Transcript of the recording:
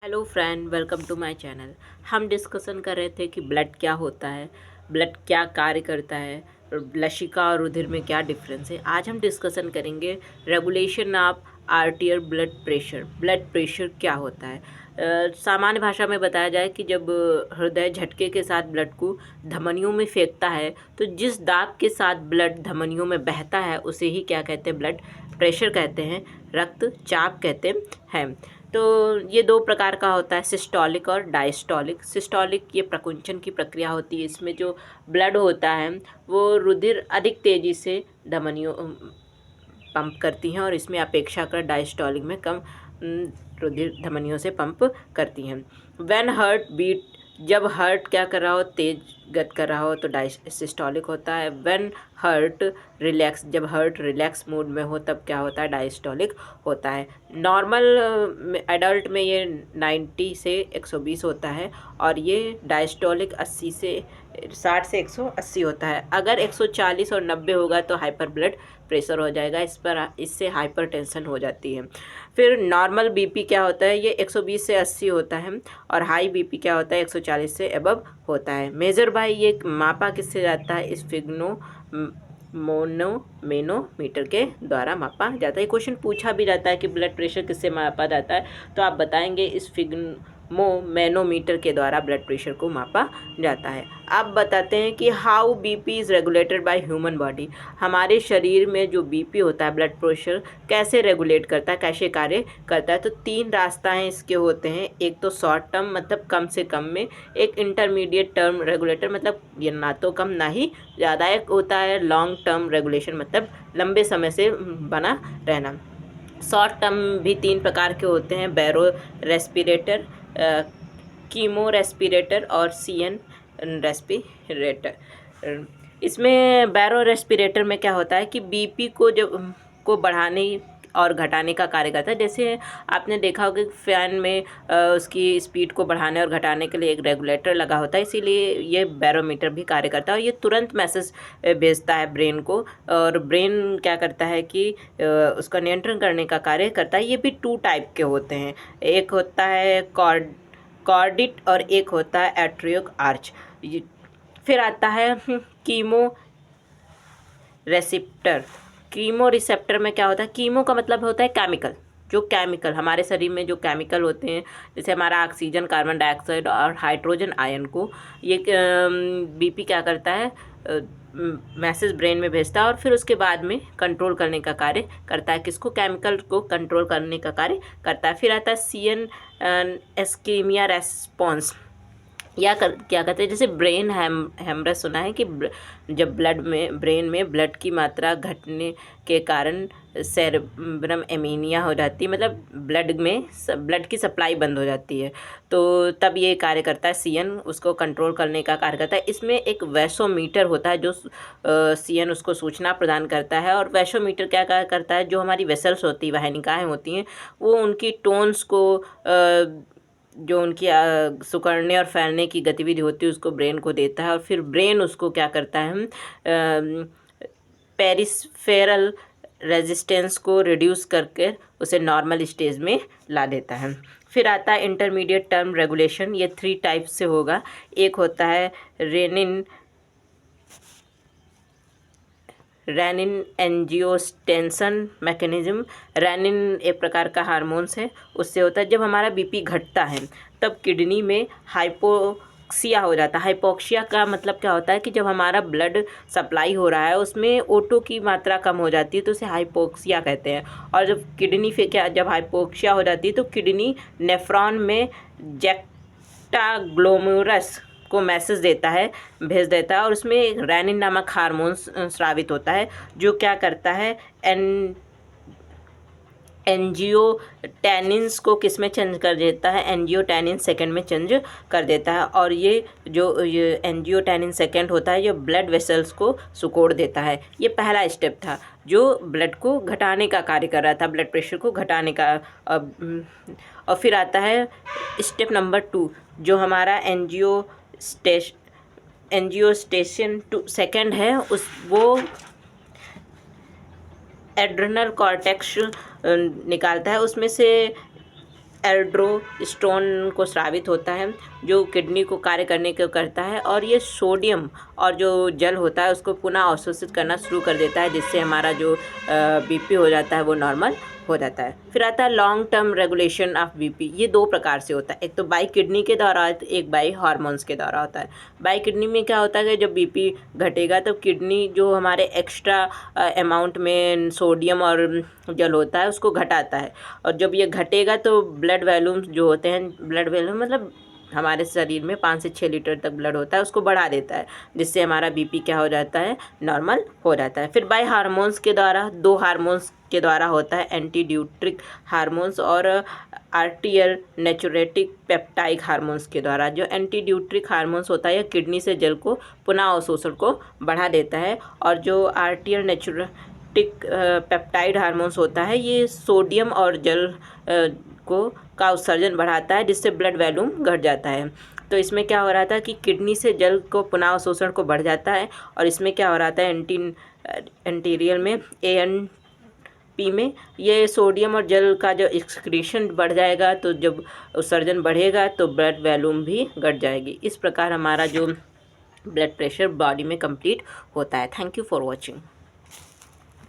Hello friend, welcome to my channel. हम discussion कर रहे थे कि ब्लड क्या होता है, ब्लड क्या कार्य करता है, लसिका और रुधिर में क्या डिफरेंस है। आज हम डिस्कशन करेंगे regulation of आर्टियल blood pressure. Blood pressure क्या होता है। सामान्य भाषा में बताया जाए कि जब हृदय झटके के साथ ब्लड को धमनियों में फेंकता है तो जिस दाब के साथ ब्लड धमनियों में बहता है उसे ही क्या कहते हैं, ब्लड प्रेशर कहते हैं, रक्तचाप कहते हैं। तो ये दो प्रकार का होता है, सिस्टोलिक और डायस्टोलिक। सिस्टोलिक ये प्रकुंचन की प्रक्रिया होती है, इसमें जो ब्लड होता है वो रुधिर अधिक तेज़ी से धमनियों पंप करती हैं और इसमें अपेक्षाकृत डायस्टोलिक में कम रुधिर धमनियों से पंप करती हैं। व्हेन हार्ट बीट, जब हार्ट क्या कर रहा हो, तेज गत कर रहा हो तो सिस्टोलिक होता है। व्हेन हार्ट रिलैक्स, जब हार्ट रिलैक्स मूड में हो तब क्या होता है, डायस्टोलिक होता है। नॉर्मल एडल्ट में ये 90 से 120 होता है और ये डायस्टोलिक 60 से 180 होता है। अगर 140 और 90 होगा तो हाइपर ब्लड प्रेशर हो जाएगा, इससे हाइपरटेंशन हो जाती है। फिर नॉर्मल बीपी क्या होता है, ये 120 से 80 होता है और हाई बीपी क्या होता है, 140 से अबव होता है। मेजर बाय, ये मापा किससे जाता है, स्फिग्नो मोनोमेनोमीटर के द्वारा मापा जाता है। क्वेश्चन पूछा भी जाता है कि ब्लड प्रेशर किससे मापा जाता है, तो आप बताएंगे मैनोमीटर के द्वारा ब्लड प्रेशर को मापा जाता है। अब बताते हैं कि how BP is regulated by human body. हमारे शरीर में जो बीपी होता है, ब्लड प्रेशर कैसे रेगुलेट करता है, कैसे कार्य करता है। तो 3 रास्ताएं इसके होते हैं। एक तो शॉर्ट टर्म मतलब कम से कम में, एक इंटरमीडिएट टर्म रेगुलेटर मतलब ये ना तो कम ना ही ज़्यादा, एक होता है लॉन्ग टर्म रेगुलेशन मतलब लंबे समय से बना रहना। शॉर्ट टर्म भी 3 प्रकार के होते हैं, बैरो रेस्पिरेटर, कीमो रेस्पिरेटर और सीएन रेस्पिरेटर। इसमें बैरो रेस्पिरेटर में क्या होता है कि बीपी को बढ़ाने और घटाने का कार्य करता है। जैसे आपने देखा होगा कि फ़ैन में उसकी स्पीड को बढ़ाने और घटाने के लिए एक रेगुलेटर लगा होता है, इसीलिए ये बैरोमीटर भी कार्य करता है और ये तुरंत मैसेज भेजता है ब्रेन को और ब्रेन क्या करता है कि उसका नियंत्रण करने का कार्य करता है। ये भी 2 टाइप के होते हैं, एक होता है कॉर्डिट और एक होता है एट्रियोक आर्च। फिर आता है कीमो रेसिप्टर। कीमो रिसेप्टर में क्या होता है, कीमो का मतलब होता है केमिकल, जो केमिकल हमारे शरीर में जो केमिकल होते हैं, जैसे हमारा ऑक्सीजन, कार्बन डाइऑक्साइड और हाइड्रोजन आयन को ये बीपी क्या करता है, मैसेज ब्रेन में भेजता है और फिर उसके बाद में कंट्रोल करने का कार्य करता है। किसको, केमिकल को कंट्रोल करने का कार्य करता है। फिर आता है सीएन एस्कीमिया रेस्पॉन्स, क्या कहते हैं, जैसे ब्रेन हेमरेज सुना है कि जब ब्रेन में ब्लड की मात्रा घटने के कारण सेरेब्रम एमीनिया हो जाती है, मतलब ब्लड की सप्लाई बंद हो जाती है, तो तब ये कार्य करता है सीएन, उसको कंट्रोल करने का कार्य करता है। इसमें एक वैसोमीटर होता है जो सीएन उसको सूचना प्रदान करता है और वैसोमीटर क्या कार्य करता है, जो हमारी वेसल्स होती है, वाहिनिकाएँ होती हैं, वो उनकी टोन्स को जो उनकी सिकुड़ने और फैलने की गतिविधि होती है उसको ब्रेन को देता है और फिर ब्रेन उसको क्या करता है, पेरिफेरल रेजिस्टेंस को रिड्यूस करके उसे नॉर्मल स्टेज में ला देता है। फिर आता है इंटरमीडिएट टर्म रेगुलेशन, ये 3 टाइप से होगा। एक होता है रेनिन एंजियोस्टेंसन मैकेनिज्म। रेनिन एक प्रकार का हार्मोन्स है, उससे होता है जब हमारा बीपी घटता है तब किडनी में हाइपोक्सिया हो जाता है। हाइपोक्सिया का मतलब क्या होता है कि जब हमारा ब्लड सप्लाई हो रहा है उसमें O2 की मात्रा कम हो जाती है तो उसे हाइपोक्सिया कहते हैं। और जब किडनी पे जब हाइपोक्सिया हो जाती है तो किडनी नेफ्रॉन में जैक्टाग्लोमेरुलस को मैसेज भेज देता है और उसमें रेनिन नामक हार्मोन स्रावित होता है जो क्या करता है, एंजियोटेनिन्स को किस में चेंज कर देता है, एंजियोटेनिन सेकंड में चेंज कर देता है। और ये एंजियोटेनिन सेकंड होता है जो ब्लड वेसल्स को सिकोड़ देता है। ये पहला स्टेप था जो ब्लड को घटाने का कार्य कर रहा था, ब्लड प्रेशर को घटाने का। और फिर आता है स्टेप नंबर 2 जो हमारा एंजियोस्टेशन 2 सेकेंड है, वो एड्रेनल कॉर्टेक्स निकालता है, उसमें से एल्ड्रोस्टेरोन को स्रावित होता है जो किडनी को कार्य करने को करता है, और ये सोडियम और जो जल होता है उसको पुनः अवशोषित करना शुरू कर देता है, जिससे हमारा जो बीपी हो जाता है वो नॉर्मल हो जाता है। फिर आता है long term regulation of BP. ये दो प्रकार से होता है, एक तो बाई किडनी के द्वारा होता है, एक बाई हार्मोन्स के द्वारा होता है। बाई किडनी में क्या होता है कि जब बीपी घटेगा तो किडनी जो हमारे एक्स्ट्रा अमाउंट में सोडियम और जल होता है उसको घटाता है, और जब ये घटेगा तो ब्लड वॉल्यूम्स जो होते हैं, ब्लड वॉल्यूम मतलब हमारे शरीर में 5 से 6 लीटर तक ब्लड होता है, उसको बढ़ा देता है, जिससे हमारा बीपी क्या हो जाता है, नॉर्मल हो जाता है। फिर बाय हार्मोन्स के द्वारा, दो हार्मोन्स के द्वारा होता है, एंटीड्यूट्रिक हार्मोन्स और आर्टियल नेचुरेटिक पेप्टाइड हार्मोन्स के द्वारा। जो एंटीड्यूट्रिक हार्मोन्स होता है यह किडनी से जल को पुनः अवशोषण को बढ़ा देता है, और जो आर्टियल नेचुरेटिक पेप्टाइड हार्मोन्स होता है ये सोडियम और जल का उत्सर्जन बढ़ाता है, जिससे ब्लड वॉल्यूम घट जाता है। तो इसमें क्या हो रहा था कि किडनी से जल को पुनः अवशोषण को बढ़ जाता है, और इसमें क्या हो रहा था एंटीरियल में ANP में ये सोडियम और जल का जो एक्सक्रीशन बढ़ जाएगा, तो जब उत्सर्जन बढ़ेगा तो ब्लड वॉल्यूम भी घट जाएगी। इस प्रकार हमारा जो ब्लड प्रेशर बॉडी में कंप्लीट होता है। Thank you for watching.